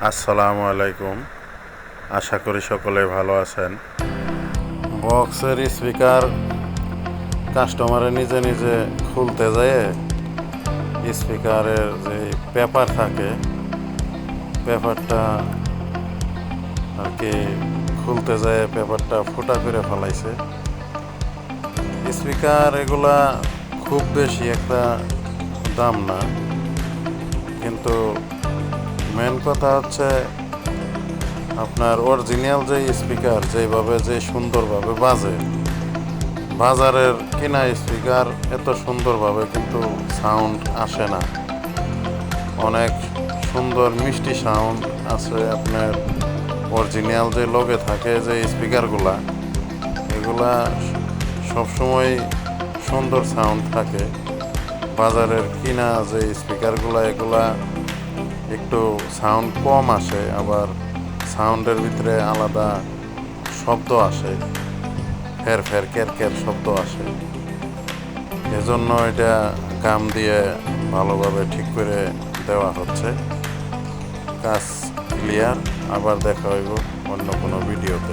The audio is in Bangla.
আসসালামু আলাইকুম। আশা করি সকলে ভালো আছেন। বক্সের স্পিকার কাস্টমারে নিজে নিজে খুলতে যায়, স্পিকারের যে পেপার থাকে পেপারটা আর কি খুলতে যায়, পেপারটা ফুটা করে ফেলাইছে। স্পিকার এগুলা খুব বেশি একটা দাম না, কিন্তু মেন কথা হচ্ছে আপনার অরিজিনাল যে স্পিকার যেভাবে যে সুন্দরভাবে বাজে, বাজারের কিনা স্পিকার এত সুন্দরভাবে কিন্তু সাউন্ড আসে না। অনেক সুন্দর মিষ্টি সাউন্ড আছে আপনার অরিজিনাল যে লগে থাকে যে স্পিকারগুলা, এগুলা সবসময় সুন্দর সাউন্ড থাকে। বাজারের কিনা যে স্পিকারগুলা এগুলা একটু সাউন্ড কম আসে, আবার সাউন্ডের ভিতরে আলাদা শব্দ আসে, ফের ফের কের কের শব্দ আসে। এজন্য এটা গাম দিয়ে ভালোভাবে ঠিক করে দেওয়া হচ্ছে। কাজ ক্লিয়ার। আবার দেখা হইব অন্য কোনো ভিডিওতে।